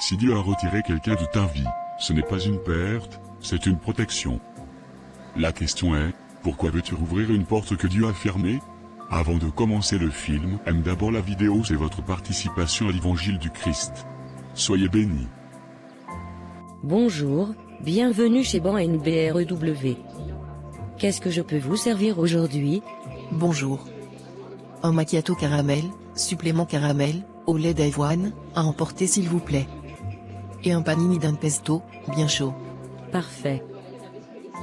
Si Dieu a retiré quelqu'un de ta vie, ce n'est pas une perte, c'est une protection. La question est, pourquoi veux-tu rouvrir une porte que Dieu a fermée? Avant de commencer le film, aime d'abord la vidéo, c'est votre participation à l'évangile du Christ. Soyez bénis. Bonjour, bienvenue chez Ban NBREW. Qu'est-ce que je peux vous servir aujourd'hui? Bonjour. Un macchiato caramel, supplément caramel, au lait d'avoine, à emporter s'il vous plaît. Et un panini d'un pesto, bien chaud. Parfait.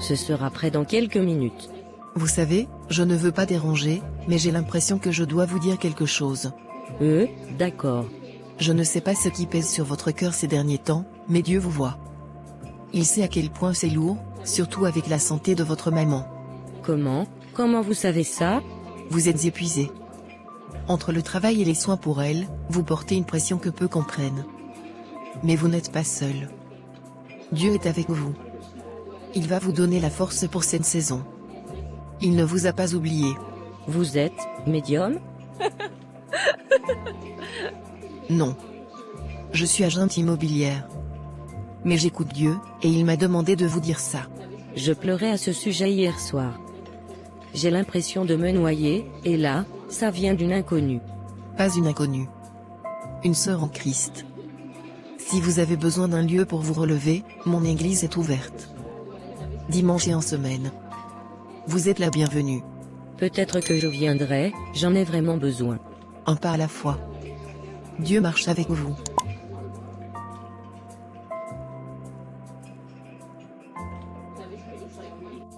Ce sera prêt dans quelques minutes. Vous savez, je ne veux pas déranger, mais j'ai l'impression que je dois vous dire quelque chose. D'accord. Je ne sais pas ce qui pèse sur votre cœur ces derniers temps, mais Dieu vous voit. Il sait à quel point c'est lourd, surtout avec la santé de votre maman. Comment vous savez ça? Vous êtes épuisé. Entre le travail et les soins pour elle, vous portez une pression que peu comprennent. Mais vous n'êtes pas seul. Dieu est avec vous. Il va vous donner la force pour cette saison. Il ne vous a pas oublié. Vous êtes médium? Non. Je suis agente immobilière. Mais j'écoute Dieu, et il m'a demandé de vous dire ça. Je pleurais à ce sujet hier soir. J'ai l'impression de me noyer, et là, ça vient d'une inconnue. Pas une inconnue. Une sœur en Christ. Si vous avez besoin d'un lieu pour vous relever, mon église est ouverte. Dimanche et en semaine. Vous êtes la bienvenue. Peut-être que je viendrai, j'en ai vraiment besoin. Un pas à la fois. Dieu marche avec vous.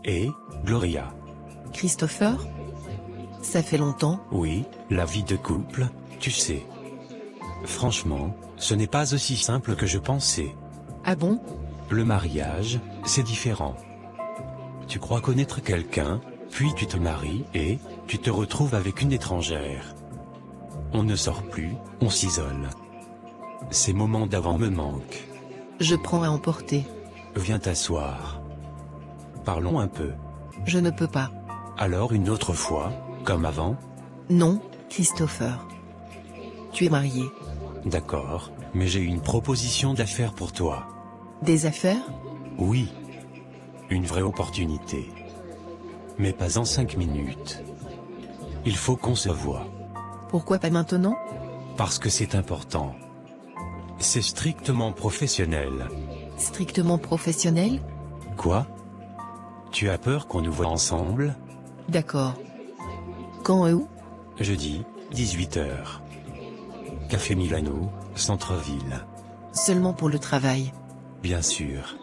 Et, Gloria. Christopher? Ça fait longtemps? Oui, la vie de couple, tu sais. Franchement, ce n'est pas aussi simple que je pensais. Ah bon? Le mariage, c'est différent. Tu crois connaître quelqu'un, puis tu te maries et tu te retrouves avec une étrangère. On ne sort plus, on s'isole. Ces moments d'avant me manquent. Je prends à emporter. Viens t'asseoir. Parlons un peu. Je ne peux pas. Alors une autre fois, comme avant? Non, Christopher. Tu es marié. D'accord, mais j'ai une proposition d'affaires pour toi. Des affaires? Oui. Une vraie opportunité. Mais pas en 5 minutes. Il faut qu'on se voie. Pourquoi pas maintenant? Parce que c'est important. C'est strictement professionnel. Strictement professionnel? Quoi? Tu as peur qu'on nous voie ensemble? D'accord. Quand et où? Jeudi, 18h. Café Milano, centre-ville. Seulement pour le travail. Bien sûr.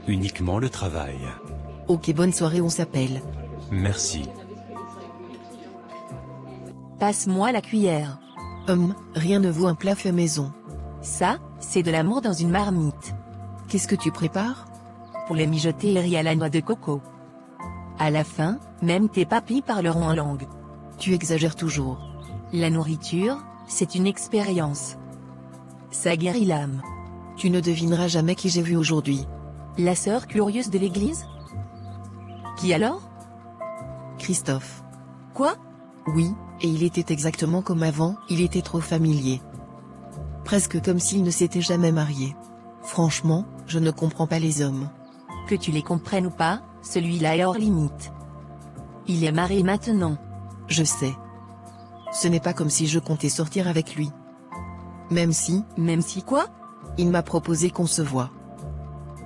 Uniquement le travail. Ok, bonne soirée, on s'appelle. Merci. Passe-moi la cuillère. Rien ne vaut un plat fait maison. Ça, c'est de l'amour dans une marmite. Qu'est-ce que tu prépares? Pour les mijoter et riz à la noix de coco. À la fin, même tes papilles parleront en langue. Tu exagères toujours. La nourriture, c'est une expérience. Ça guérit l'âme. Tu ne devineras jamais qui j'ai vu aujourd'hui. La sœur curieuse de l'église? Qui alors? Christophe. Quoi? Oui, et il était exactement comme avant, il était trop familier. Presque comme s'il ne s'était jamais marié. Franchement, je ne comprends pas les hommes. Que tu les comprennes ou pas, celui-là est hors limite. Il est marié maintenant. Je sais. Ce n'est pas comme si je comptais sortir avec lui. Même si quoi? Il m'a proposé qu'on se voie.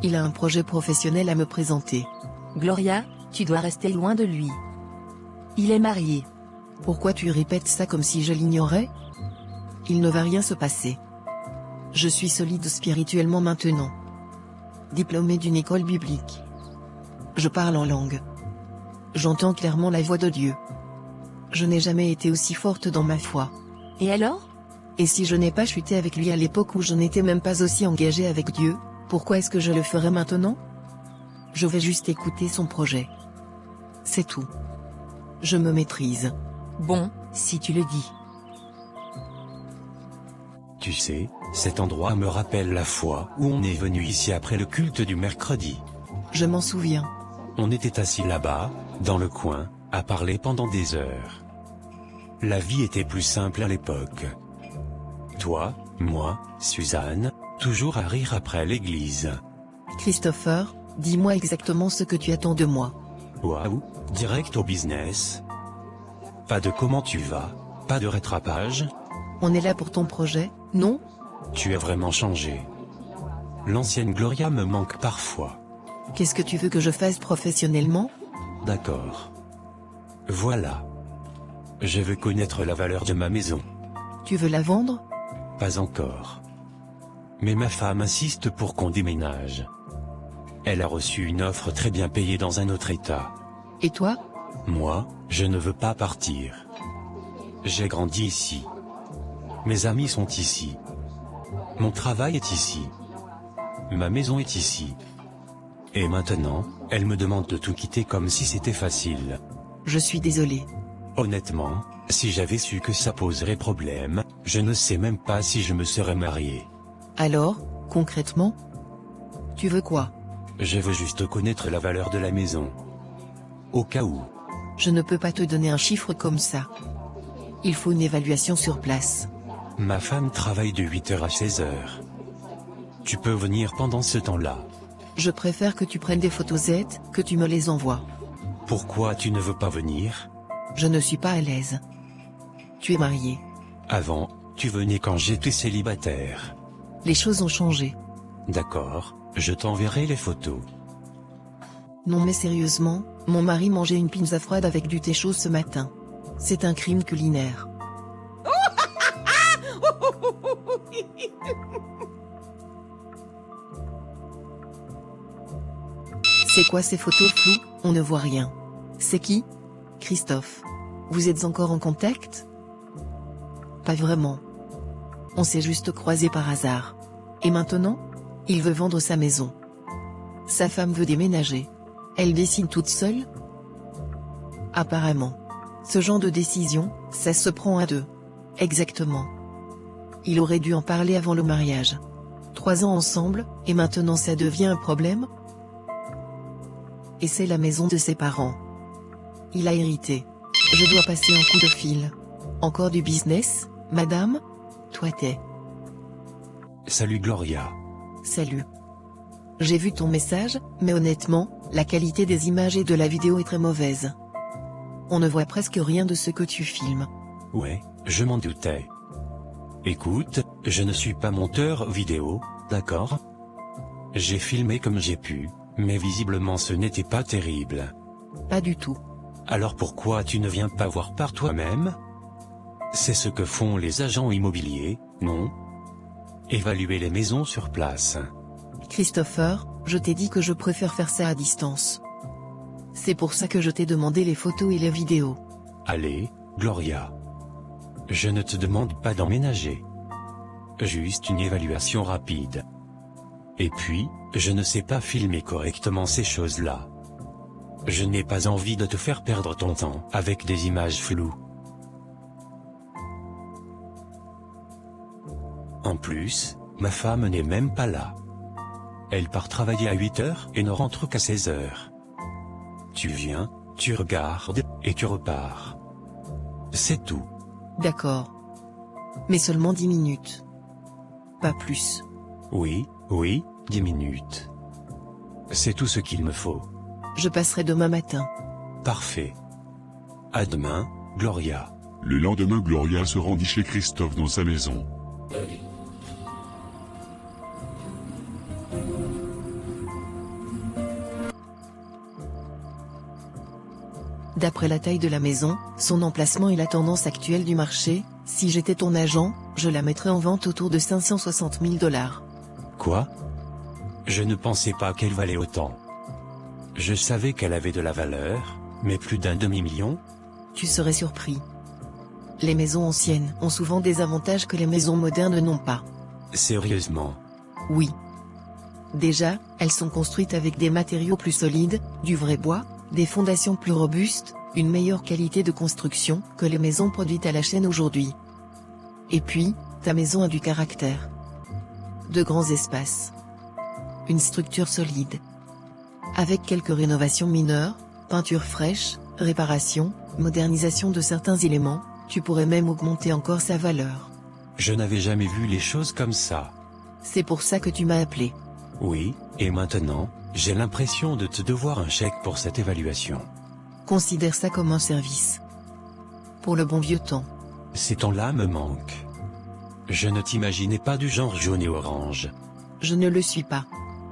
Il a un projet professionnel à me présenter. Gloria, tu dois rester loin de lui. Il est marié. Pourquoi tu répètes ça comme si je l'ignorais? Il ne va rien se passer. Je suis solide spirituellement maintenant. Diplômé d'une école biblique. Je parle en langue. J'entends clairement la voix de Dieu. Je n'ai jamais été aussi forte dans ma foi. Et alors? Et si je n'ai pas chuté avec lui à l'époque où je n'étais même pas aussi engagée avec Dieu, pourquoi est-ce que je le ferais maintenant? Je vais juste écouter son projet. C'est tout. Je me maîtrise. Bon, si tu le dis. Tu sais, cet endroit me rappelle la fois où on est venu ici après le culte du mercredi. Je m'en souviens. On était assis là-bas, dans le coin, à parler pendant des heures. La vie était plus simple à l'époque. Toi, moi, Suzanne, toujours à rire après l'église. Christopher, dis-moi exactement ce que tu attends de moi. Waouh, direct au business. Pas de comment tu vas, pas de rattrapage. On est là pour ton projet, non? Tu as vraiment changé. L'ancienne Gloria me manque parfois. Qu'est-ce que tu veux que je fasse professionnellement? D'accord. Voilà. Je veux connaître la valeur de ma maison. Tu veux la vendre? Pas encore. Mais ma femme insiste pour qu'on déménage. Elle a reçu une offre très bien payée dans un autre état. Et toi? Moi, je ne veux pas partir. J'ai grandi ici. Mes amis sont ici. Mon travail est ici. Ma maison est ici. Et maintenant, elle me demande de tout quitter comme si c'était facile. Je suis désolé. Honnêtement, si j'avais su que ça poserait problème, je ne sais même pas si je me serais marié. Alors, concrètement? Tu veux quoi? Je veux juste connaître la valeur de la maison. Au cas où. Je ne peux pas te donner un chiffre comme ça. Il faut une évaluation sur place. Ma femme travaille de 8h à 16h. Tu peux venir pendant ce temps-là. Je préfère que tu prennes des photos Z, que tu me les envoies. Pourquoi tu ne veux pas venir? Je ne suis pas à l'aise. Tu es marié. Avant, tu venais quand j'étais célibataire. Les choses ont changé. D'accord, je t'enverrai les photos. Non mais sérieusement, mon mari mangeait une pizza froide avec du thé chaud ce matin. C'est un crime culinaire. C'est quoi ces photos floues? On ne voit rien. C'est qui? Christophe. Vous êtes encore en contact? Pas vraiment. On s'est juste croisés par hasard. Et maintenant? Il veut vendre sa maison. Sa femme veut déménager. Elle décide toute seule? Apparemment. Ce genre de décision, ça se prend à deux. Exactement. Il aurait dû en parler avant le mariage. 3 ans ensemble, et maintenant ça devient un problème? Et c'est la maison de ses parents. Il a hérité. Je dois passer un coup de fil. Encore du business, madame? Toi t'es. Salut Gloria. Salut. J'ai vu ton message, mais honnêtement, la qualité des images et de la vidéo est très mauvaise. On ne voit presque rien de ce que tu filmes. Ouais, je m'en doutais. Écoute, je ne suis pas monteur vidéo, d'accord? J'ai filmé comme j'ai pu, mais visiblement ce n'était pas terrible. Pas du tout. Alors pourquoi tu ne viens pas voir par toi-même? C'est ce que font les agents immobiliers, non? Évaluer les maisons sur place. Christopher, je t'ai dit que je préfère faire ça à distance. C'est pour ça que je t'ai demandé les photos et les vidéos. Allez, Gloria. Je ne te demande pas d'emménager. Juste une évaluation rapide. Et puis, je ne sais pas filmer correctement ces choses-là. Je n'ai pas envie de te faire perdre ton temps avec des images floues. En plus, ma femme n'est même pas là. Elle part travailler à 8h et ne rentre qu'à 16h. Tu viens, tu regardes, et tu repars. C'est tout. D'accord. Mais seulement 10 minutes. Pas plus. Oui, 10 minutes. C'est tout ce qu'il me faut. Je passerai demain matin. Parfait. À demain, Gloria. Le lendemain, Gloria se rendit chez Christophe dans sa maison. D'après la taille de la maison, son emplacement et la tendance actuelle du marché, si j'étais ton agent, je la mettrais en vente autour de 560 000 $. Quoi? Je ne pensais pas qu'elle valait autant. Je savais qu'elle avait de la valeur, mais plus d'un demi-million? Tu serais surpris. Les maisons anciennes ont souvent des avantages que les maisons modernes n'ont pas. Sérieusement? Oui. Déjà, elles sont construites avec des matériaux plus solides, du vrai bois, des fondations plus robustes, une meilleure qualité de construction que les maisons produites à la chaîne aujourd'hui. Et puis, ta maison a du caractère. De grands espaces. Une structure solide. Avec quelques rénovations mineures, peinture fraîche, réparation, modernisation de certains éléments, tu pourrais même augmenter encore sa valeur. Je n'avais jamais vu les choses comme ça. C'est pour ça que tu m'as appelé. Oui, et maintenant, j'ai l'impression de te devoir un chèque pour cette évaluation. Considère ça comme un service. Pour le bon vieux temps. Ces temps-là me manquent. Je ne t'imaginais pas du genre jaune et orange. Je ne le suis pas.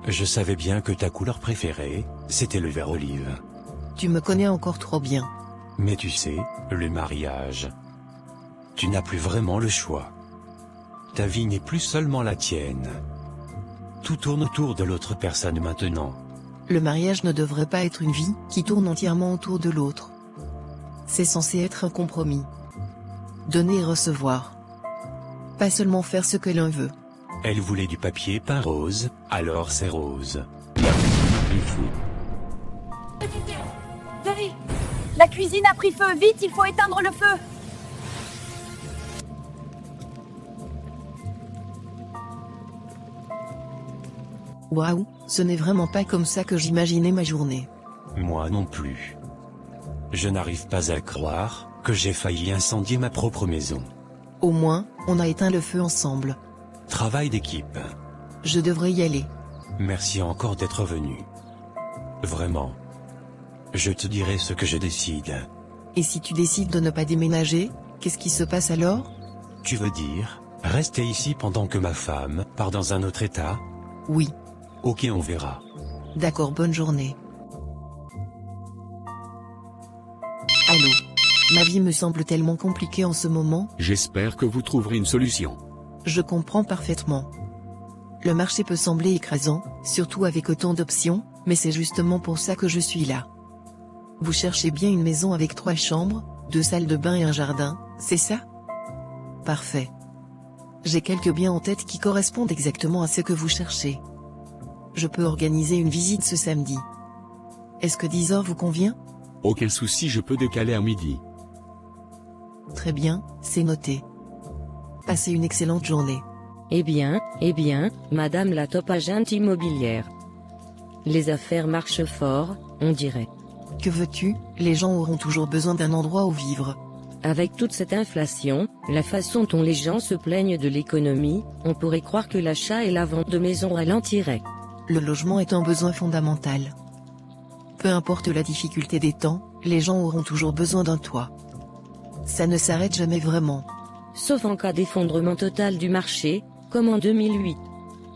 Je savais bien que ta couleur préférée, c'était le vert olive. Tu me connais encore trop bien. Mais tu sais, le mariage. Tu n'as plus vraiment le choix. Ta vie n'est plus seulement la tienne. Tout tourne autour de l'autre personne maintenant. Le mariage ne devrait pas être une vie qui tourne entièrement autour de l'autre. C'est censé être un compromis. Donner et recevoir. Pas seulement faire ce que l'un veut. Elle voulait du papier peint rose, alors c'est rose. Il faut. Jerry, la cuisine a pris feu, vite, il faut éteindre le feu. Waouh, ce n'est vraiment pas comme ça que j'imaginais ma journée. Moi non plus. Je n'arrive pas à croire que j'ai failli incendier ma propre maison. Au moins, on a éteint le feu ensemble. Travail d'équipe. Je devrais y aller. Merci encore d'être venu. Vraiment. Je te dirai ce que je décide. Et si tu décides de ne pas déménager, qu'est-ce qui se passe alors? Tu veux dire, rester ici pendant que ma femme part dans un autre état? Oui. Ok, on verra. D'accord, bonne journée. Allô? Ma vie me semble tellement compliquée en ce moment. J'espère que vous trouverez une solution. Je comprends parfaitement. Le marché peut sembler écrasant, surtout avec autant d'options, mais c'est justement pour ça que je suis là. Vous cherchez bien une maison avec 3 chambres, 2 salles de bain et un jardin, c'est ça? Parfait. J'ai quelques biens en tête qui correspondent exactement à ce que vous cherchez. Je peux organiser une visite ce samedi. Est-ce que 10 heures vous convient? Aucun souci, je peux décaler à midi. Très bien, c'est noté. Passez une excellente journée. Eh bien, madame la top agent immobilière. Les affaires marchent fort, on dirait. Que veux-tu? Les gens auront toujours besoin d'un endroit où vivre. Avec toute cette inflation, la façon dont les gens se plaignent de l'économie, on pourrait croire que l'achat et la vente de maisons ralentiraient. Le logement est un besoin fondamental. Peu importe la difficulté des temps, les gens auront toujours besoin d'un toit. Ça ne s'arrête jamais vraiment. Sauf en cas d'effondrement total du marché, comme en 2008.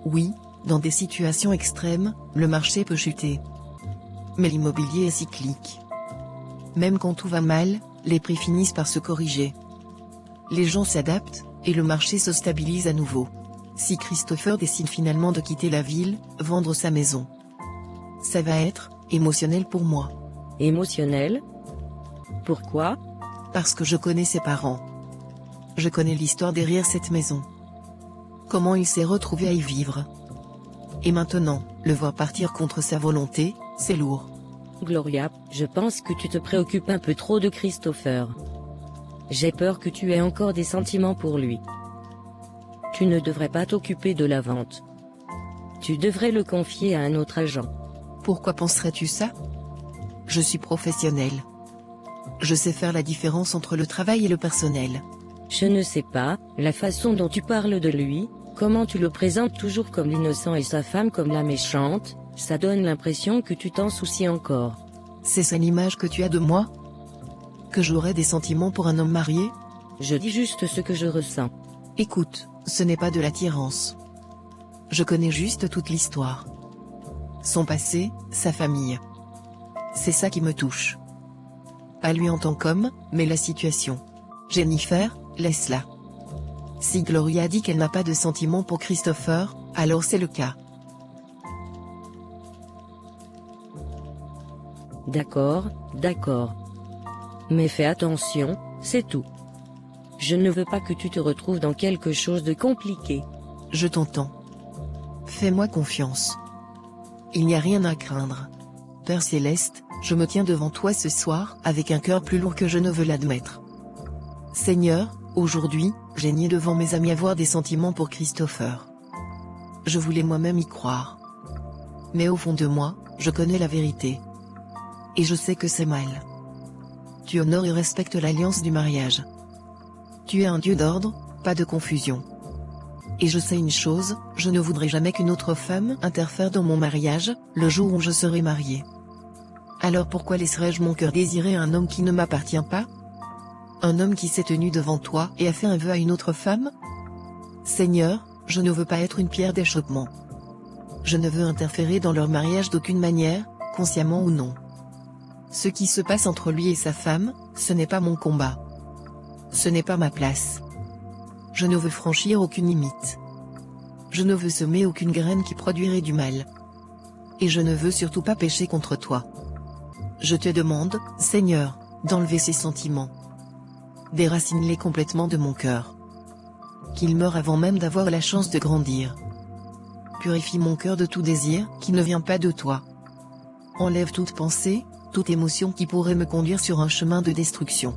Oui, dans des situations extrêmes, le marché peut chuter. Mais l'immobilier est cyclique. Même quand tout va mal, les prix finissent par se corriger. Les gens s'adaptent, et le marché se stabilise à nouveau. Si Christopher décide finalement de quitter la ville, vendre sa maison, ça va être émotionnel pour moi. Émotionnel? Pourquoi? Parce que je connais ses parents. Je connais l'histoire derrière cette maison. Comment il s'est retrouvé à y vivre. Et maintenant, le voir partir contre sa volonté, c'est lourd. Gloria, je pense que tu te préoccupes un peu trop de Christopher. J'ai peur que tu aies encore des sentiments pour lui. Tu ne devrais pas t'occuper de la vente. Tu devrais le confier à un autre agent. Pourquoi penserais-tu ça? Je suis professionnel. Je sais faire la différence entre le travail et le personnel. Je ne sais pas, la façon dont tu parles de lui, comment tu le présentes toujours comme l'innocent et sa femme comme la méchante, ça donne l'impression que tu t'en soucies encore. C'est ça l'image que tu as de moi? Que j'aurais des sentiments pour un homme marié? Je dis juste ce que je ressens. Écoute, ce n'est pas de l'attirance. Je connais juste toute l'histoire. Son passé, sa famille. C'est ça qui me touche. Pas lui en tant qu'homme, mais la situation. Jennifer, laisse-la. Si Gloria dit qu'elle n'a pas de sentiments pour Christopher, alors c'est le cas. D'accord. Mais fais attention, c'est tout. Je ne veux pas que tu te retrouves dans quelque chose de compliqué. Je t'entends. Fais-moi confiance. Il n'y a rien à craindre. Père Céleste, je me tiens devant toi ce soir avec un cœur plus lourd que je ne veux l'admettre. Seigneur, aujourd'hui, j'ai nié devant mes amis avoir des sentiments pour Christopher. Je voulais moi-même y croire. Mais au fond de moi, je connais la vérité. Et je sais que c'est mal. Tu honores et respectes l'alliance du mariage. Tu es un Dieu d'ordre, pas de confusion. Et je sais une chose, je ne voudrais jamais qu'une autre femme interfère dans mon mariage, le jour où je serai mariée. Alors pourquoi laisserais-je mon cœur désirer un homme qui ne m'appartient pas? Un homme qui s'est tenu devant toi et a fait un vœu à une autre femme? Seigneur, je ne veux pas être une pierre d'achoppement. Je ne veux interférer dans leur mariage d'aucune manière, consciemment ou non. Ce qui se passe entre lui et sa femme, ce n'est pas mon combat. Ce n'est pas ma place. Je ne veux franchir aucune limite. Je ne veux semer aucune graine qui produirait du mal. Et je ne veux surtout pas pécher contre toi. Je te demande, Seigneur, d'enlever ces sentiments. Déracine-les complètement de mon cœur. Qu'ils meurent avant même d'avoir la chance de grandir. Purifie mon cœur de tout désir qui ne vient pas de toi. Enlève toute pensée, toute émotion qui pourrait me conduire sur un chemin de destruction.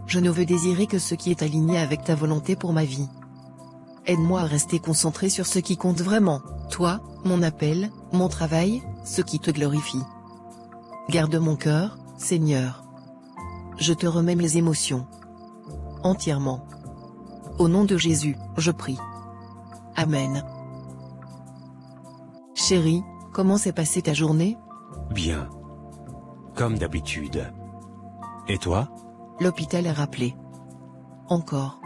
Je ne veux désirer que ce qui est aligné avec ta volonté pour ma vie. Aide-moi à rester concentré sur ce qui compte vraiment, toi, mon appel, mon travail, ce qui te glorifie. Garde mon cœur, Seigneur. Je te remets mes émotions. Entièrement. Au nom de Jésus, je prie. Amen. Chérie, comment s'est passée ta journée? Bien. Comme d'habitude. Et toi? L'hôpital a rappelé. Encore.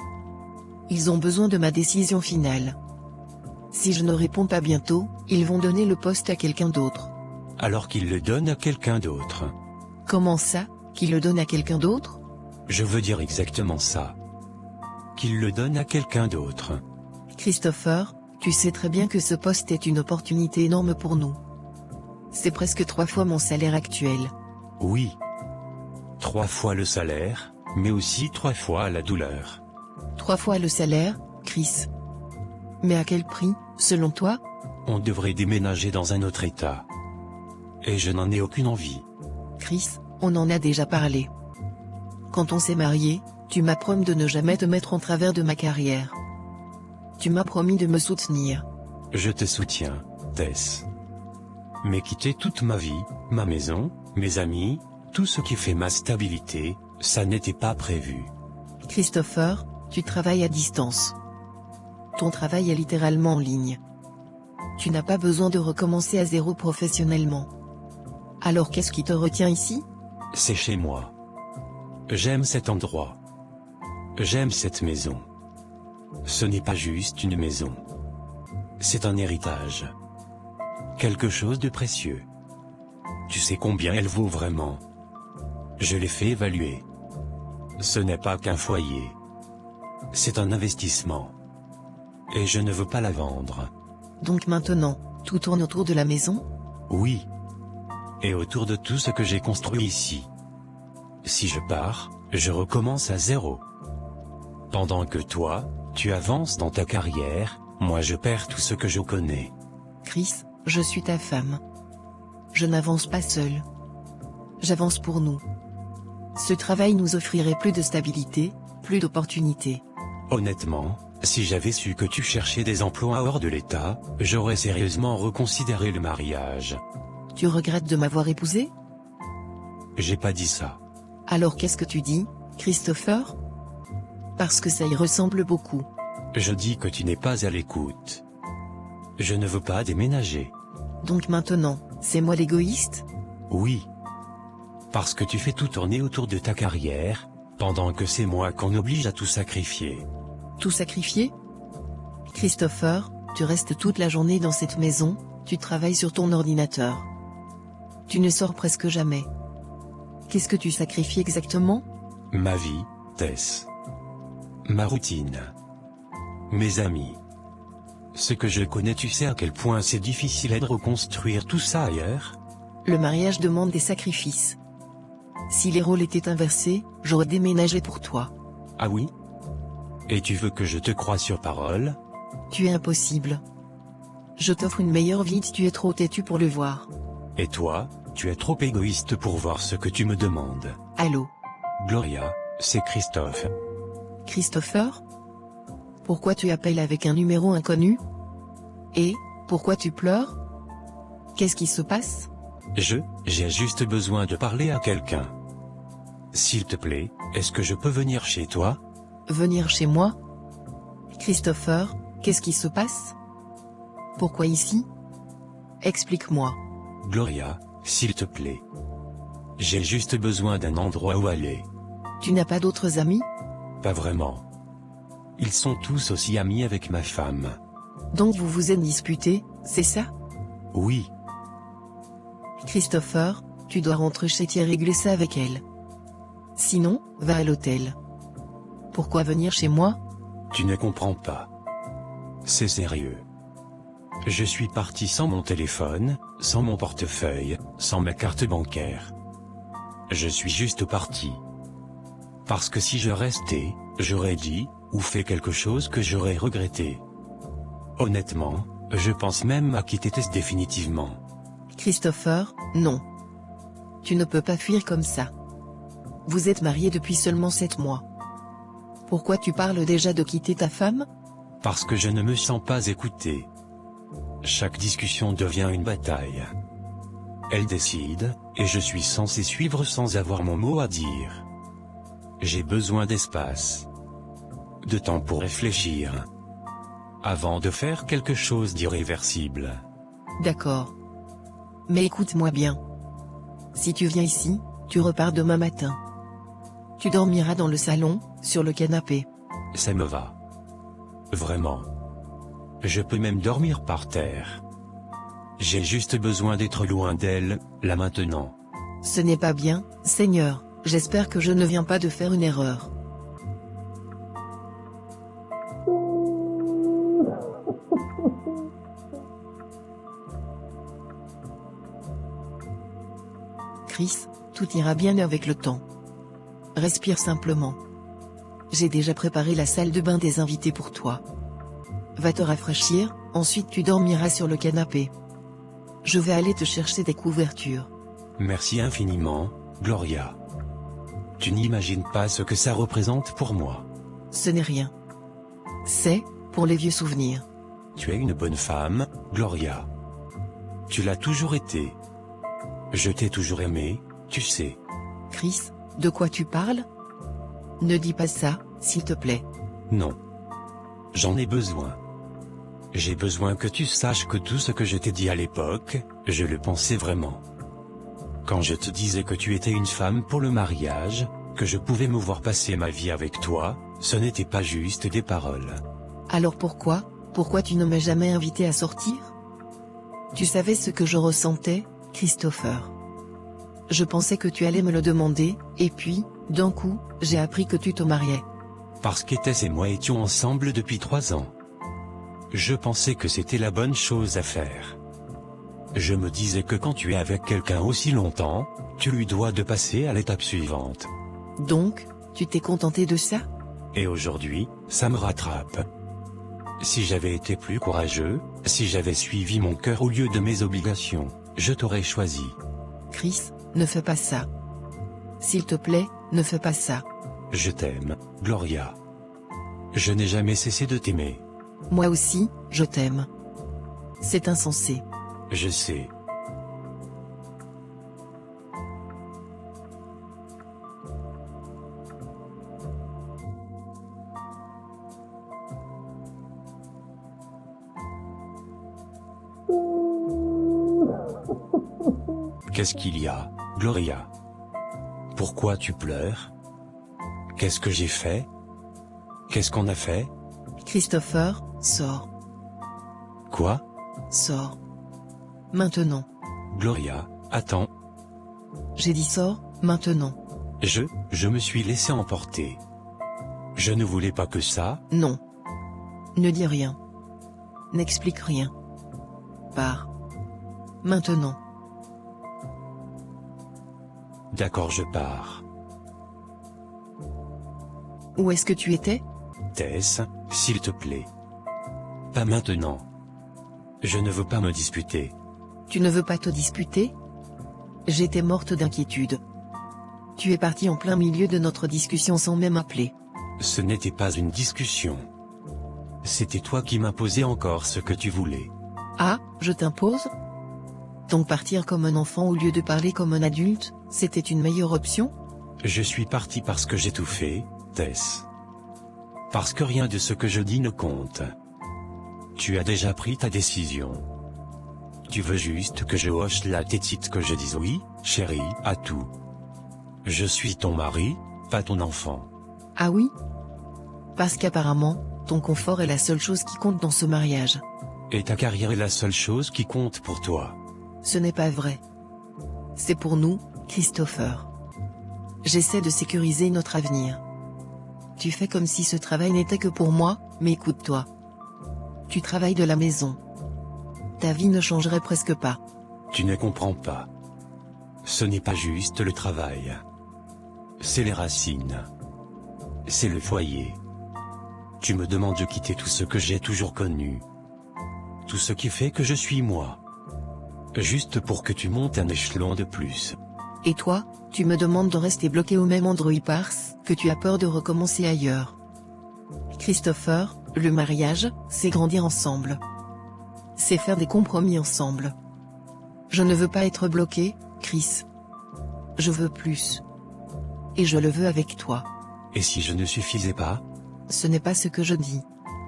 Ils ont besoin de ma décision finale. Si je ne réponds pas bientôt, ils vont donner le poste à quelqu'un d'autre. Alors qu'il le donne à quelqu'un d'autre. Comment ça, qu'ils le donnent à quelqu'un d'autre? Je veux dire exactement ça. Qu'il le donne à quelqu'un d'autre. Christopher, tu sais très bien que ce poste est une opportunité énorme pour nous. C'est presque 3 fois mon salaire actuel. Oui. 3 fois le salaire, mais aussi 3 fois la douleur. 3 fois le salaire, Chris. Mais à quel prix, selon toi? On devrait déménager dans un autre état. Et je n'en ai aucune envie. Chris, on en a déjà parlé. Quand on s'est marié, tu m'as promis de ne jamais te mettre en travers de ma carrière. Tu m'as promis de me soutenir. Je te soutiens, Tess. Mais quitter toute ma vie, ma maison, mes amis, tout ce qui fait ma stabilité, ça n'était pas prévu. Christopher, tu travailles à distance. Ton travail est littéralement en ligne. Tu n'as pas besoin de recommencer à zéro professionnellement. Alors qu'est-ce qui te retient ici? C'est chez moi. J'aime cet endroit. J'aime cette maison. Ce n'est pas juste une maison. C'est un héritage. Quelque chose de précieux. Tu sais combien elle vaut vraiment. Je l'ai fait évaluer. Ce n'est pas qu'un foyer. C'est un investissement. Et je ne veux pas la vendre. Donc maintenant, tout tourne autour de la maison? Oui. Et autour de tout ce que j'ai construit ici. Si je pars, je recommence à zéro. Pendant que toi, tu avances dans ta carrière, moi je perds tout ce que je connais. Chris, je suis ta femme. Je n'avance pas seule. J'avance pour nous. Ce travail nous offrirait plus de stabilité, plus d'opportunités. Honnêtement, si j'avais su que tu cherchais des emplois hors de l'État, j'aurais sérieusement reconsidéré le mariage. Tu regrettes de m'avoir épousé? J'ai pas dit ça. Alors qu'est-ce que tu dis, Christopher? Parce que ça y ressemble beaucoup. Je dis que tu n'es pas à l'écoute. Je ne veux pas déménager. Donc maintenant, c'est moi l'égoïste? Oui. Parce que tu fais tout tourner autour de ta carrière, pendant que c'est moi qu'on oblige à tout sacrifier. Tout sacrifier? Christopher, tu restes toute la journée dans cette maison, tu travailles sur ton ordinateur. Tu ne sors presque jamais. Qu'est-ce que tu sacrifies exactement? Ma vie, Tess. Ma routine. Mes amis. Ce que je connais, tu sais à quel point c'est difficile de reconstruire tout ça ailleurs? Le mariage demande des sacrifices. Si les rôles étaient inversés, j'aurais déménagé pour toi. Ah oui? Et tu veux que je te croie sur parole? Tu es impossible. Je t'offre une meilleure vie, tu es trop têtu pour le voir. Et toi, tu es trop égoïste pour voir ce que tu me demandes. Allô? Gloria, c'est Christophe. Christopher? Pourquoi tu appelles avec un numéro inconnu? Et, pourquoi tu pleures? Qu'est-ce qui se passe? J'ai juste besoin de parler à quelqu'un. S'il te plaît, est-ce que je peux venir chez toi? Venir chez moi? Christopher, Qu'est-ce qui se passe? Pourquoi ici? Explique-moi. Gloria, s'il te plaît. J'ai juste besoin d'un endroit où aller. Tu n'as pas d'autres amis? Pas vraiment. Ils sont tous aussi amis avec ma femme. Donc vous vous êtes disputés, c'est ça? Oui, Christopher, tu dois rentrer chez toi et régler ça avec elle. Sinon, va à l'hôtel. Pourquoi venir chez moi? tu ne comprends pas. C'est sérieux. Je suis parti sans mon téléphone, sans mon portefeuille, sans ma carte bancaire. Je suis juste parti. Parce que si je restais, j'aurais dit, ou fait quelque chose que j'aurais regretté. Honnêtement, je pense même à quitter Tess définitivement. Christopher, non. Tu ne peux pas fuir comme ça. Vous êtes mariés depuis seulement 7 mois. Pourquoi tu parles déjà de quitter ta femme? Parce que je ne me sens pas écouté. Chaque discussion devient une bataille. Elle décide, et je suis censé suivre sans avoir mon mot à dire. J'ai besoin d'espace. De temps pour réfléchir. Avant de faire quelque chose d'irréversible. D'accord. Mais écoute-moi bien. Si tu viens ici, tu repars demain matin. Tu dormiras dans le salon, sur le canapé. Ça me va. Vraiment. Je peux même dormir par terre. J'ai juste besoin d'être loin d'elle, là maintenant. Ce n'est pas bien, Seigneur, j'espère que je ne viens pas de faire une erreur. Chris, tout ira bien avec le temps. Respire simplement. J'ai déjà préparé la salle de bain des invités pour toi. Va te rafraîchir, ensuite tu dormiras sur le canapé. Je vais aller te chercher des couvertures. Merci infiniment, Gloria. Tu n'imagines pas ce que ça représente pour moi. Ce n'est rien. C'est, pour les vieux souvenirs. Tu es une bonne femme, Gloria. Tu l'as toujours été. Je t'ai toujours aimé, tu sais. Chris, de quoi tu parles? Ne dis pas ça, s'il te plaît. Non. J'en ai besoin. J'ai besoin que tu saches que tout ce que je t'ai dit à l'époque, je le pensais vraiment. Quand je te disais que tu étais une femme pour le mariage, que je pouvais me voir passer ma vie avec toi, ce n'était pas juste des paroles. Alors pourquoi tu ne m'as jamais invité à sortir? Tu savais ce que je ressentais, Christopher. Je pensais que tu allais me le demander, et puis, d'un coup, j'ai appris que tu te mariais. Parce qu'Ethès et moi étions ensemble depuis 3 ans. Je pensais que c'était la bonne chose à faire. Je me disais que quand tu es avec quelqu'un aussi longtemps, tu lui dois de passer à l'étape suivante. Donc, tu t'es contenté de ça? Et aujourd'hui, ça me rattrape. Si j'avais été plus courageux, si j'avais suivi mon cœur au lieu de mes obligations, je t'aurais choisi. Chris, ne fais pas ça. S'il te plaît, ne fais pas ça. Je t'aime, Gloria. Je n'ai jamais cessé de t'aimer. Moi aussi, je t'aime. C'est insensé. Je sais. Qu'est-ce qu'il y a, Gloria? Pourquoi tu pleures? Qu'est-ce que j'ai fait? Qu'est-ce qu'on a fait? Christopher, sors. Quoi? Sors. Maintenant. Gloria, attends. J'ai dit sors, maintenant. Je me suis laissé emporter. Je ne voulais pas que ça. Non. Ne dis rien. N'explique rien. Pars. Maintenant. D'accord, je pars. Où est-ce que tu étais? Tess, s'il te plaît. Pas maintenant. Je ne veux pas me disputer. Tu ne veux pas te disputer? J'étais morte d'inquiétude. Tu es parti en plein milieu de notre discussion sans même appeler. Ce n'était pas une discussion. C'était toi qui m'imposais encore ce que tu voulais. Ah, je t'impose? Donc partir comme un enfant au lieu de parler comme un adulte, c'était une meilleure option? Je suis parti parce que j'ai tout fait, Tess. Parce que rien de ce que je dis ne compte. Tu as déjà pris ta décision. Tu veux juste que je hoche la tête, que je dise oui, chérie, à tout. Je suis ton mari, pas ton enfant. Ah oui? Parce qu'apparemment, ton confort est la seule chose qui compte dans ce mariage. Et ta carrière est la seule chose qui compte pour toi. Ce n'est pas vrai. C'est pour nous, Christopher. J'essaie de sécuriser notre avenir. Tu fais comme si ce travail n'était que pour moi, mais écoute-toi. Tu travailles de la maison. Ta vie ne changerait presque pas. Tu ne comprends pas. Ce n'est pas juste le travail. C'est les racines. C'est le foyer. Tu me demandes de quitter tout ce que j'ai toujours connu. Tout ce qui fait que je suis moi. Juste pour que tu montes un échelon de plus. Et toi, tu me demandes de rester bloqué au même endroit parce que tu as peur de recommencer ailleurs. Christopher, le mariage, c'est grandir ensemble. C'est faire des compromis ensemble. Je ne veux pas être bloqué, Chris. Je veux plus. Et je le veux avec toi. Et si je ne suffisais pas? Ce n'est pas ce que je dis.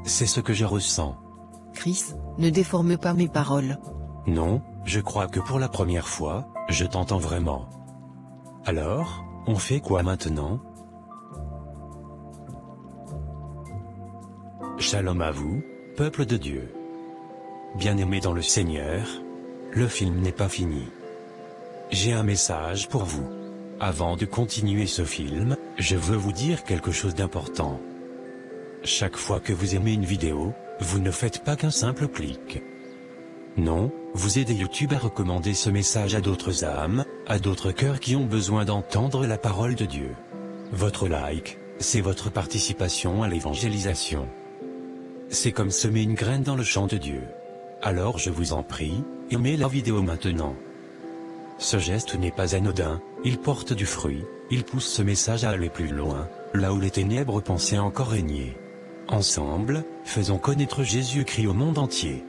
C'est ce que je ressens. Chris, ne déforme pas mes paroles. Non, je crois que pour la première fois, je t'entends vraiment. Alors, on fait quoi maintenant? Shalom à vous, peuple de Dieu. Bien-aimés dans le Seigneur, le film n'est pas fini. J'ai un message pour vous. Avant de continuer ce film, je veux vous dire quelque chose d'important. Chaque fois que vous aimez une vidéo, vous ne faites pas qu'un simple clic. Non, vous aidez YouTube à recommander ce message à d'autres âmes, à d'autres cœurs qui ont besoin d'entendre la parole de Dieu. Votre like, c'est votre participation à l'évangélisation. C'est comme semer une graine dans le champ de Dieu. Alors je vous en prie, aimez la vidéo maintenant. Ce geste n'est pas anodin, il porte du fruit, il pousse ce message à aller plus loin, là où les ténèbres pensaient encore régner. Ensemble, faisons connaître Jésus-Christ au monde entier.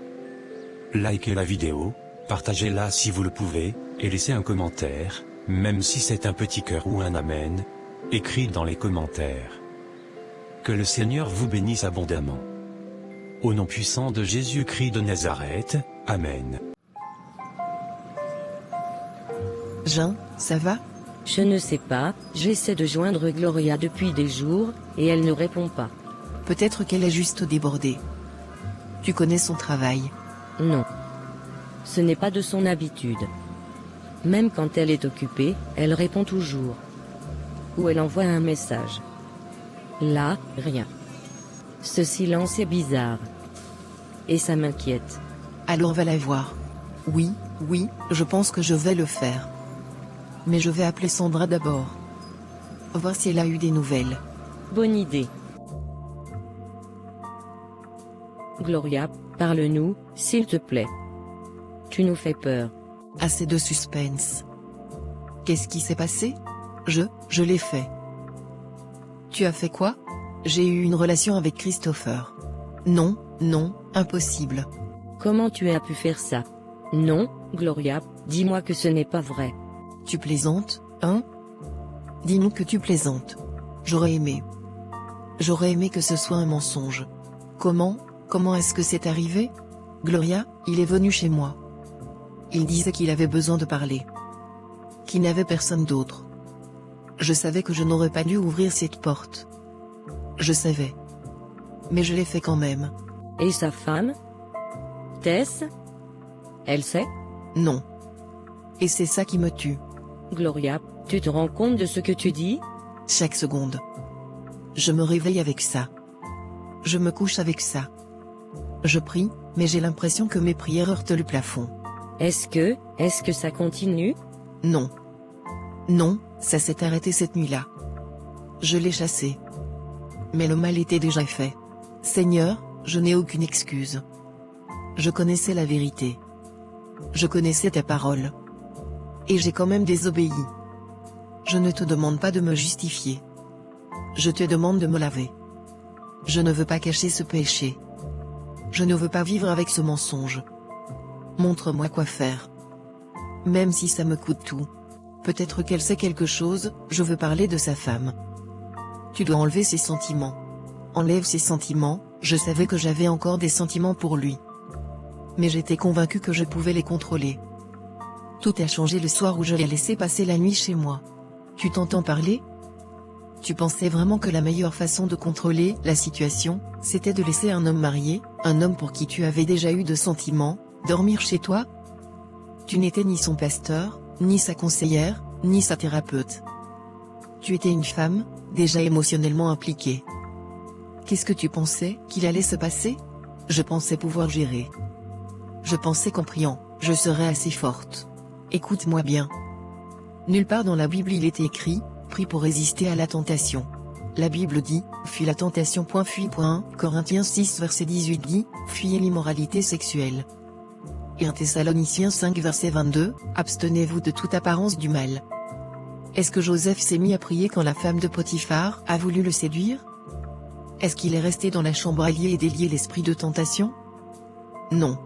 Likez la vidéo, partagez-la si vous le pouvez, et laissez un commentaire, même si c'est un petit cœur ou un amen, écrit dans les commentaires. Que le Seigneur vous bénisse abondamment. Au nom puissant de Jésus-Christ de Nazareth, Amen. Jean, ça va? Je ne sais pas, j'essaie de joindre Gloria depuis des jours, et elle ne répond pas. Peut-être qu'elle est juste débordée. Tu connais son travail. Non. Ce n'est pas de son habitude. Même quand elle est occupée, elle répond toujours. Ou elle envoie un message. Là, rien. Ce silence est bizarre. Et ça m'inquiète. Alors va la voir. Oui, je pense que je vais le faire. Mais je vais appeler Sandra d'abord. Voir si elle a eu des nouvelles. Bonne idée. Gloria, parle-nous, s'il te plaît. Tu nous fais peur. Assez de suspense. Qu'est-ce qui s'est passé? Je l'ai fait. Tu as fait quoi? J'ai eu une relation avec Christopher. Non, impossible. Comment tu as pu faire ça? Non, Gloria, dis-moi que ce n'est pas vrai. Tu plaisantes, hein? Dis-nous que tu plaisantes. J'aurais aimé. J'aurais aimé que ce soit un mensonge. Comment est-ce que c'est arrivé? Gloria, il est venu chez moi. Il disait qu'il avait besoin de parler. Qu'il n'avait personne d'autre. Je savais que je n'aurais pas dû ouvrir cette porte. Je savais. Mais je l'ai fait quand même. Et sa femme? Tess? Elle sait? Non. Et c'est ça qui me tue. Gloria, tu te rends compte de ce que tu dis? Chaque seconde. Je me réveille avec ça. Je me couche avec ça. Je prie, mais j'ai l'impression que mes prières heurtent le plafond. Est-ce que ça continue? Non. Non, ça s'est arrêté cette nuit-là. Je l'ai chassé. Mais le mal était déjà fait. Seigneur, je n'ai aucune excuse. Je connaissais la vérité. Je connaissais ta parole. Et j'ai quand même désobéi. Je ne te demande pas de me justifier. Je te demande de me laver. Je ne veux pas cacher ce péché. Je ne veux pas vivre avec ce mensonge. Montre-moi quoi faire. Même si ça me coûte tout. Peut-être qu'elle sait quelque chose, je veux parler de sa femme. Tu dois enlever ses sentiments. Enlève ses sentiments, Je savais que j'avais encore des sentiments pour lui. Mais j'étais convaincue que je pouvais les contrôler. Tout a changé le soir où je l'ai laissé passer la nuit chez moi. Tu t'entends parler? Tu pensais vraiment que la meilleure façon de contrôler la situation, c'était de laisser un homme marié, un homme pour qui tu avais déjà eu de sentiments, dormir chez toi? Tu n'étais ni son pasteur, ni sa conseillère, ni sa thérapeute. Tu étais une femme, déjà émotionnellement impliquée. Qu'est-ce que tu pensais qu'il allait se passer? Je pensais pouvoir gérer. Je pensais qu'en priant, je serais assez forte. Écoute-moi bien. Nulle part dans la Bible il est écrit, prie pour résister à la tentation. La Bible dit, fuis la tentation. Fuis. Corinthiens 6 verset 18 dit, fuyez l'immoralité sexuelle. Et 1 Thessaloniciens 5 verset 22, abstenez-vous de toute apparence du mal. Est-ce que Joseph s'est mis à prier quand la femme de Potiphar a voulu le séduire? Est-ce qu'il est resté dans la chambre à lier et délier l'esprit de tentation? Non.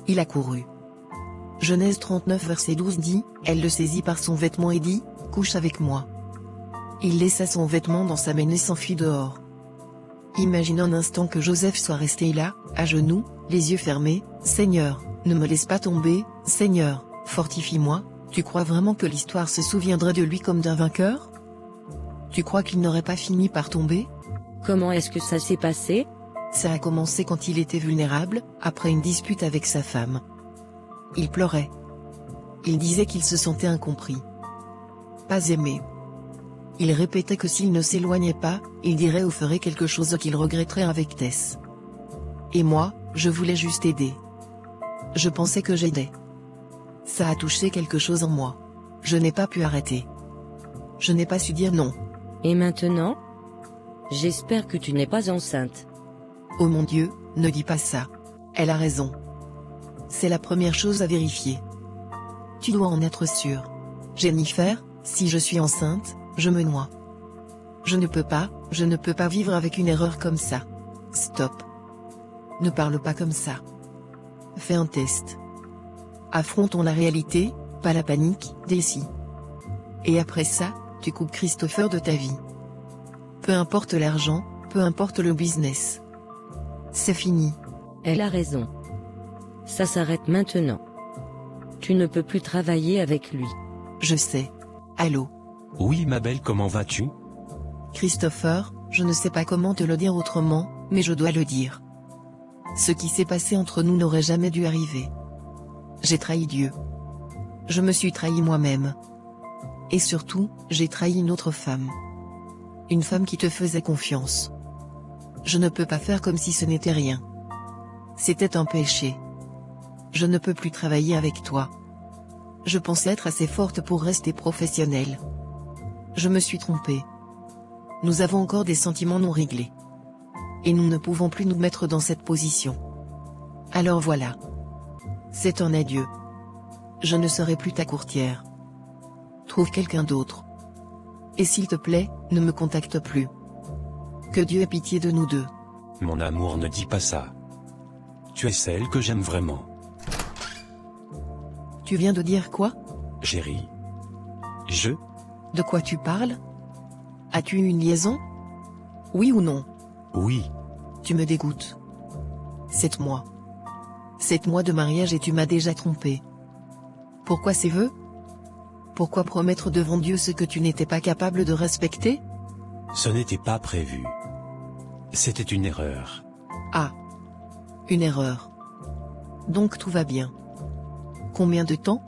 Il a couru. Genèse 39 verset 12 dit, elle le saisit par son vêtement et dit, couche avec moi. Il laissa son vêtement dans sa main et s'enfuit dehors. Imagine un instant que Joseph soit resté là, à genoux, les yeux fermés, Seigneur, ne me laisse pas tomber, Seigneur, fortifie-moi. Tu crois vraiment que l'histoire se souviendrait de lui comme d'un vainqueur? Tu crois qu'il n'aurait pas fini par tomber? Comment est-ce que ça s'est passé? Ça a commencé quand il était vulnérable, après une dispute avec sa femme. Il pleurait. Il disait qu'il se sentait incompris. Pas aimé. Il répétait que s'il ne s'éloignait pas, il dirait ou ferait quelque chose qu'il regretterait avec Tess. Et moi, je voulais juste aider. Je pensais que j'aidais. Ça a touché quelque chose en moi. Je n'ai pas pu arrêter. Je n'ai pas su dire non. Et maintenant? J'espère que tu n'es pas enceinte. Oh mon Dieu, ne dis pas ça. Elle a raison. C'est la première chose à vérifier. Tu dois en être sûr. Jennifer, si je suis enceinte, je me noie. Je ne peux pas vivre avec une erreur comme ça. Stop. Ne parle pas comme ça. Fais un test. Affrontons la réalité, pas la panique, Daisy. Et après ça, tu coupes Christopher de ta vie. Peu importe l'argent, peu importe le business. C'est fini. Elle a raison. Ça s'arrête maintenant. Tu ne peux plus travailler avec lui. Je sais. Allô? Oui ma belle, comment vas-tu? Christopher, je ne sais pas comment te le dire autrement, mais je dois le dire. Ce qui s'est passé entre nous n'aurait jamais dû arriver. J'ai trahi Dieu. Je me suis trahi moi-même. Et surtout, j'ai trahi une autre femme. Une femme qui te faisait confiance. Je ne peux pas faire comme si ce n'était rien. C'était un péché. Je ne peux plus travailler avec toi. Je pensais être assez forte pour rester professionnelle. Je me suis trompée. Nous avons encore des sentiments non réglés. Et nous ne pouvons plus nous mettre dans cette position. Alors voilà. C'est un adieu. Je ne serai plus ta courtière. Trouve quelqu'un d'autre. Et s'il te plaît, ne me contacte plus. Que Dieu ait pitié de nous deux. Mon amour, ne dis pas ça. Tu es celle que j'aime vraiment. Tu viens de dire quoi? Chérie. De quoi tu parles? As-tu eu une liaison? Oui ou non? Oui. Tu me dégoûtes. 7 mois. 7 mois de mariage et tu m'as déjà trompé. Pourquoi ces vœux? Pourquoi promettre devant Dieu ce que tu n'étais pas capable de respecter? Ce n'était pas prévu. C'était une erreur. Ah. Une erreur. Donc tout va bien. Combien de temps?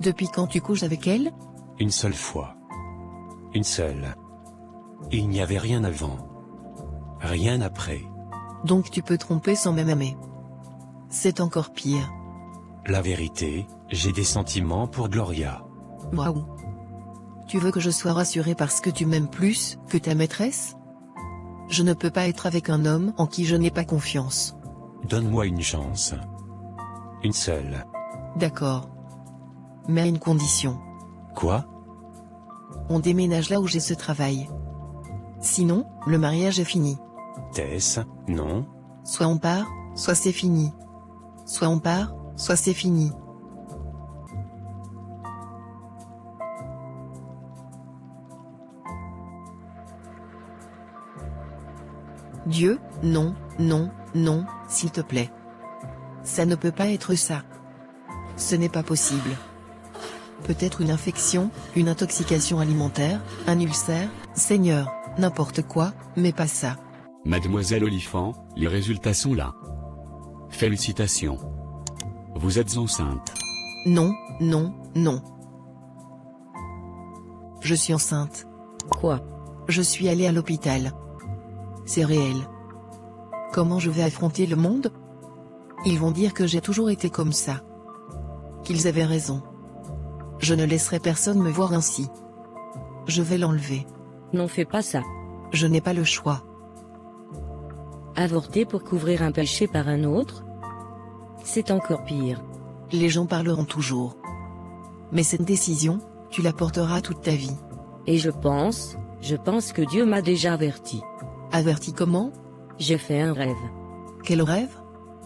Depuis quand tu couches avec elle? Une seule fois. Une seule. Il n'y avait rien avant. Rien après. Donc tu peux tromper sans même aimer. C'est encore pire. La vérité, j'ai des sentiments pour Gloria. Waouh. Tu veux que je sois rassurée parce que tu m'aimes plus que ta maîtresse? Je ne peux pas être avec un homme en qui je n'ai pas confiance. Donne-moi une chance. Une seule. D'accord. Mais à une condition. Quoi? On déménage là où j'ai ce travail. Sinon, le mariage est fini. Tess, non. Soit on part, soit c'est fini. Soit on part, soit c'est fini. Dieu, non, non, non, s'il te plaît. Ça ne peut pas être ça. Ce n'est pas possible. Peut-être une infection, une intoxication alimentaire, un ulcère, Seigneur, n'importe quoi, mais pas ça. Mademoiselle Oliphant, les résultats sont là. Félicitations. Vous êtes enceinte. Non, non, non. Je suis enceinte. Quoi? Je suis allée à l'hôpital. C'est réel. Comment je vais affronter le monde? Ils vont dire que j'ai toujours été comme ça. Qu'ils avaient raison. Je ne laisserai personne me voir ainsi. Je vais l'enlever. Non, fais pas ça. Je n'ai pas le choix. Avorter pour couvrir un péché par un autre? C'est encore pire. Les gens parleront toujours. Mais cette décision, tu la porteras toute ta vie. Et je pense que Dieu m'a déjà averti. Averti comment? J'ai fait un rêve. Quel rêve?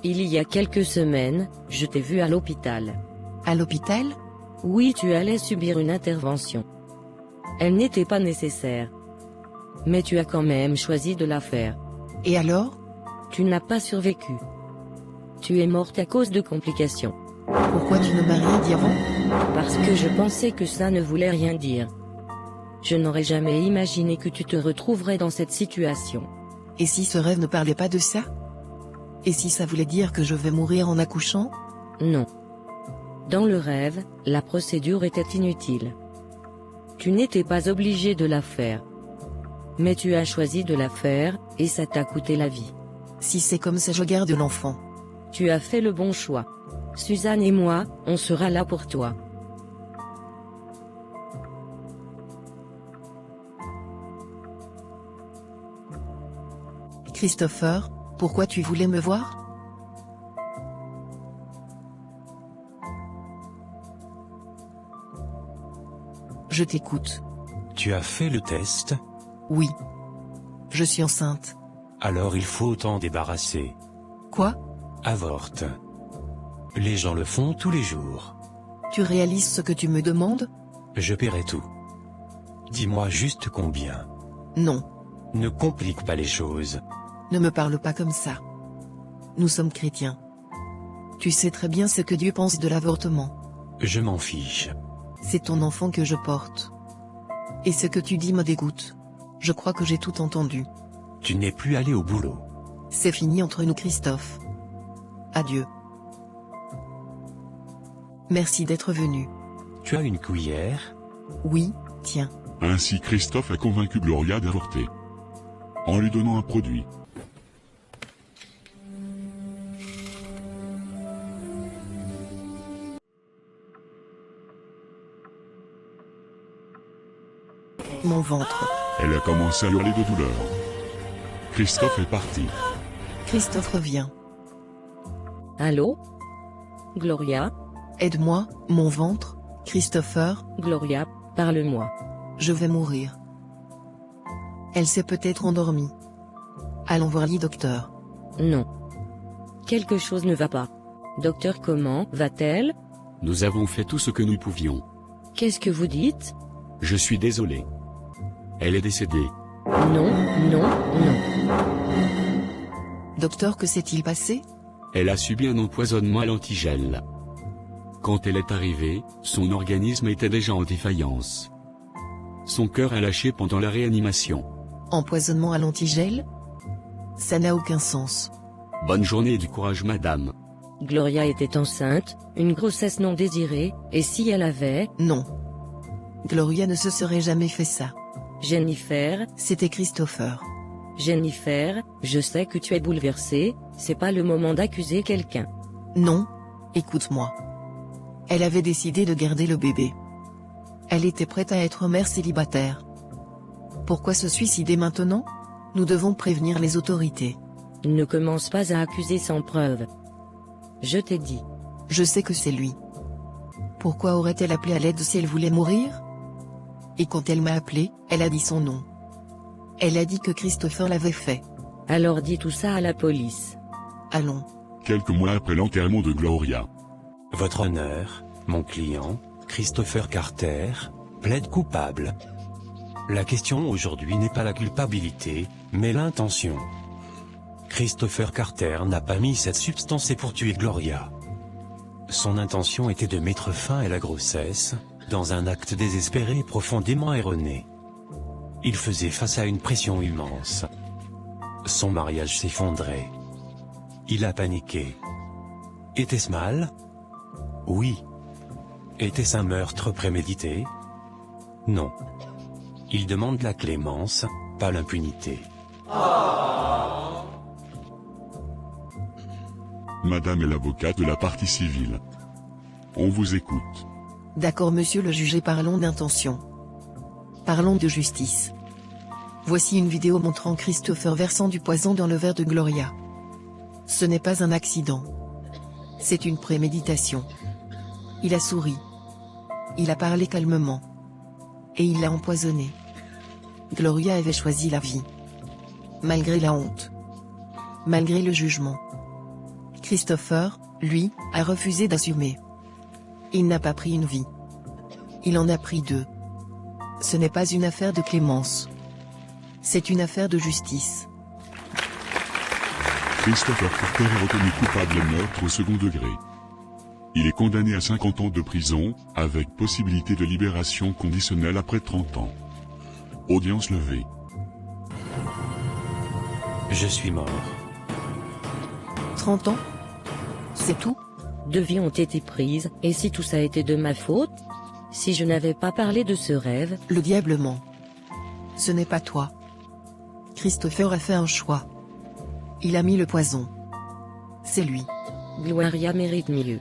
Il y a quelques semaines, je t'ai vu à l'hôpital. À l'hôpital? Oui, tu allais subir une intervention. Elle n'était pas nécessaire. Mais tu as quand même choisi de la faire. Et alors? Tu n'as pas survécu. Tu es morte à cause de complications. Pourquoi tu ne m'as rien dit avant? Parce que je pensais que ça ne voulait rien dire. Je n'aurais jamais imaginé que tu te retrouverais dans cette situation. Et si ce rêve ne parlait pas de ça? Et si ça voulait dire que je vais mourir en accouchant? Non. Dans le rêve, la procédure était inutile. Tu n'étais pas obligé de la faire. Mais tu as choisi de la faire, et ça t'a coûté la vie. Si c'est comme ça, je garde l'enfant. Tu as fait le bon choix. Suzanne et moi, on sera là pour toi. Christopher, pourquoi tu voulais me voir? Je t'écoute. Tu as fait le test? Oui. Je suis enceinte. Alors il faut t'en débarrasser. Quoi? Avorte. Les gens le font tous les jours. Tu réalises ce que tu me demandes? Je paierai tout. Dis-moi juste combien. Non. Ne complique pas les choses. Ne me parle pas comme ça. Nous sommes chrétiens. Tu sais très bien ce que Dieu pense de l'avortement. Je m'en fiche. C'est ton enfant que je porte. Et ce que tu dis me dégoûte. Je crois que j'ai tout entendu. Tu n'es plus allé au boulot. C'est fini entre nous, Christophe. Adieu. Merci d'être venu. Tu as une cuillère? Oui, tiens. Ainsi Christophe a convaincu Gloria d'avorter. En lui donnant un produit. Mon ventre. Elle a commencé à hurler de douleur. Christophe est parti. Christophe revient. Allô? Gloria? Aide-moi, mon ventre, Christopher, Gloria, parle-moi. je vais mourir. Elle s'est peut-être endormie. Allons voir le docteur. Non. Quelque chose ne va pas. Docteur, comment va-t-elle? Nous avons fait tout ce que nous pouvions. Qu'est-ce que vous dites? Je suis désolé. Elle est décédée. Non, non, non. Docteur, que s'est-il passé? Elle a subi un empoisonnement à l'antigel. Quand elle est arrivée, son organisme était déjà en défaillance. Son cœur a lâché pendant la réanimation. Empoisonnement à l'antigel? Ça n'a aucun sens. Bonne journée et du courage, madame. Gloria était enceinte, une grossesse non désirée, et si elle avait... Non. Gloria ne se serait jamais fait ça. Jennifer, C'était Christopher. Jennifer, je sais que tu es bouleversée, c'est pas le moment d'accuser quelqu'un. Non, écoute-moi. Elle avait décidé de garder le bébé. Elle était prête à être mère célibataire. Pourquoi se suicider maintenant? Nous devons prévenir les autorités. Ne commence pas à accuser sans preuve. Je t'ai dit. Je sais que c'est lui. Pourquoi aurait-elle appelé à l'aide si elle voulait mourir? Et quand elle m'a appelé, elle a dit son nom. Elle a dit que Christopher l'avait fait. Alors dis tout ça à la police. Allons. Quelques mois après l'enterrement de Gloria. Votre honneur, mon client, Christopher Carter, plaide coupable. La question aujourd'hui n'est pas la culpabilité, mais l'intention. Christopher Carter n'a pas mis cette substance pour tuer Gloria. Son intention était de mettre fin à la grossesse, dans un acte désespéré et profondément erroné. Il faisait face à une pression immense. Son mariage s'effondrait. Il a paniqué. Était-ce mal? Oui. Était-ce un meurtre prémédité? Non. Il demande la clémence, pas l'impunité. Madame est l'avocate de la partie civile. On vous écoute. D'accord monsieur le juge, et parlons d'intention. Parlons de justice. Voici une vidéo montrant Christopher versant du poison dans le verre de Gloria. Ce n'est pas un accident. C'est une préméditation. Il a souri. Il a parlé calmement. Et il l'a empoisonné. Gloria avait choisi la vie. Malgré la honte. Malgré le jugement. Christopher, lui, a refusé d'assumer. Il n'a pas pris une vie. Il en a pris deux. Ce n'est pas une affaire de clémence. C'est une affaire de justice. Christopher Carter est reconnu coupable de meurtre au second degré. Il est condamné à 50 ans de prison, avec possibilité de libération conditionnelle après 30 ans. Audience levée. Je suis mort. 30 ans? C'est tout? 2 vies ont été prises, et si tout ça a été de ma faute? Si je n'avais pas parlé de ce rêve? Le diable ment. Ce n'est pas toi. Christopher a fait un choix. Il a mis le poison. C'est lui. Gloria mérite mieux.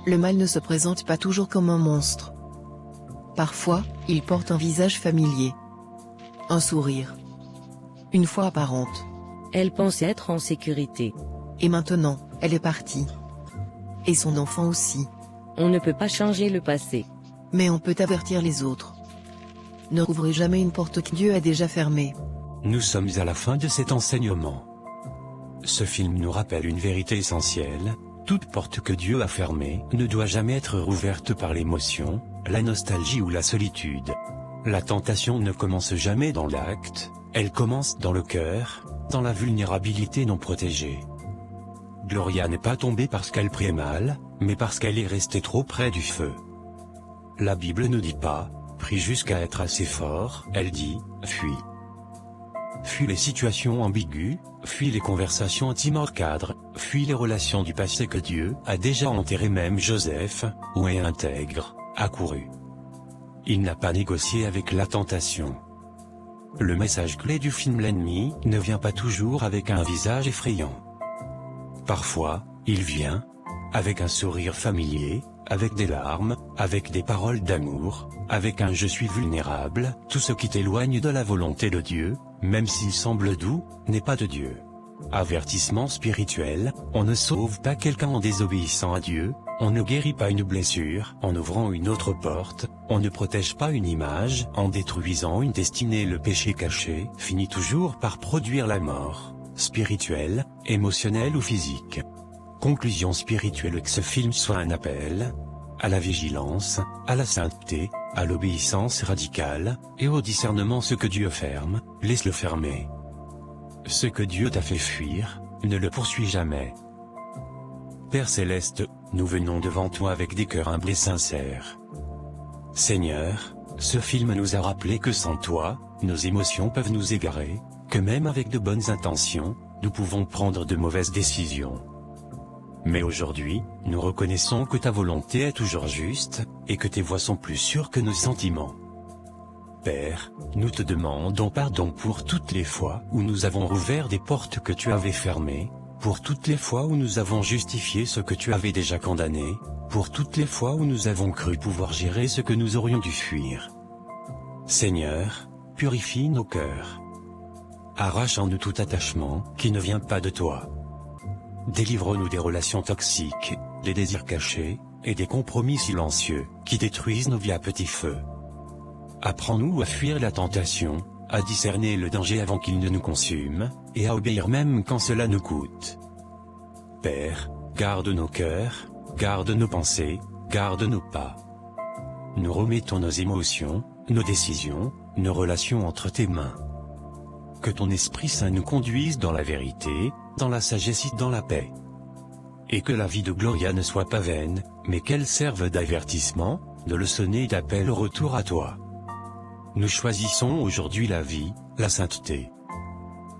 Le mal ne se présente pas toujours comme un monstre. Parfois, il porte un visage familier. Un sourire. Une foi apparente. Elle pensait être en sécurité. Et maintenant, elle est partie. Et son enfant aussi. On ne peut pas changer le passé. Mais on peut avertir les autres. Ne rouvrez jamais une porte que Dieu a déjà fermée. Nous sommes à la fin de cet enseignement. Ce film nous rappelle une vérité essentielle. Toute porte que Dieu a fermée ne doit jamais être rouverte par l'émotion, la nostalgie ou la solitude. La tentation ne commence jamais dans l'acte, elle commence dans le cœur, dans la vulnérabilité non protégée. Gloria n'est pas tombée parce qu'elle priait mal, mais parce qu'elle est restée trop près du feu. La Bible ne dit pas « prie jusqu'à être assez fort », elle dit « fuis ». Fuis les situations ambiguës, fuis les conversations intimes hors cadre, fuis les relations du passé que Dieu a déjà enterrées. Même Joseph, ou est intègre, a couru. Il n'a pas négocié avec la tentation. Le message clé du film L'ennemi ne vient pas toujours avec un visage effrayant. Parfois, il vient avec un sourire familier, avec des larmes, avec des paroles d'amour, avec un « je suis vulnérable », tout ce qui t'éloigne de la volonté de Dieu, même s'il semble doux, n'est pas de Dieu. Avertissement spirituel, on ne sauve pas quelqu'un en désobéissant à Dieu, on ne guérit pas une blessure en ouvrant une autre porte, on ne protège pas une image en détruisant une destinée. Le péché caché finit toujours par produire la mort, spirituelle, émotionnelle ou physique. Conclusion spirituelle: que ce film soit un appel à la vigilance, à la sainteté, à l'obéissance radicale, et au discernement. Ce que Dieu ferme, laisse-le fermer. Ce que Dieu t'a fait fuir, ne le poursuis jamais. Père Céleste, nous venons devant toi avec des cœurs humbles et sincères. Seigneur, ce film nous a rappelé que sans toi, nos émotions peuvent nous égarer, que même avec de bonnes intentions, nous pouvons prendre de mauvaises décisions. Mais aujourd'hui, nous reconnaissons que ta volonté est toujours juste, et que tes voies sont plus sûres que nos sentiments. Père, nous te demandons pardon pour toutes les fois où nous avons rouvert des portes que tu avais fermées, pour toutes les fois où nous avons justifié ce que tu avais déjà condamné, pour toutes les fois où nous avons cru pouvoir gérer ce que nous aurions dû fuir. Seigneur, purifie nos cœurs. Arrache en nous tout attachement qui ne vient pas de toi. Délivre-nous des relations toxiques, des désirs cachés, et des compromis silencieux, qui détruisent nos vies à petit feu. Apprends-nous à fuir la tentation, à discerner le danger avant qu'il ne nous consume, et à obéir même quand cela nous coûte. Père, garde nos cœurs, garde nos pensées, garde nos pas. Nous remettons nos émotions, nos décisions, nos relations entre tes mains. Que ton Esprit Saint nous conduise dans la vérité, dans la sagesse et dans la paix. Et que la vie de Gloria ne soit pas vaine, mais qu'elle serve d'avertissement, de leçon et d'appel au retour à toi. Nous choisissons aujourd'hui la vie, la sainteté.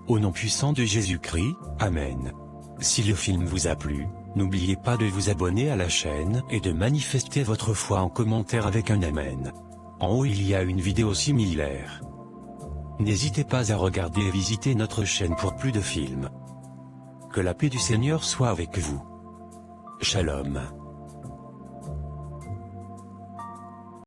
Au nom puissant de Jésus-Christ, Amen. Si le film vous a plu, n'oubliez pas de vous abonner à la chaîne et de manifester votre foi en commentaire avec un Amen. En haut il y a une vidéo similaire. N'hésitez pas à regarder et visiter notre chaîne pour plus de films. Que la paix du Seigneur soit avec vous. Shalom.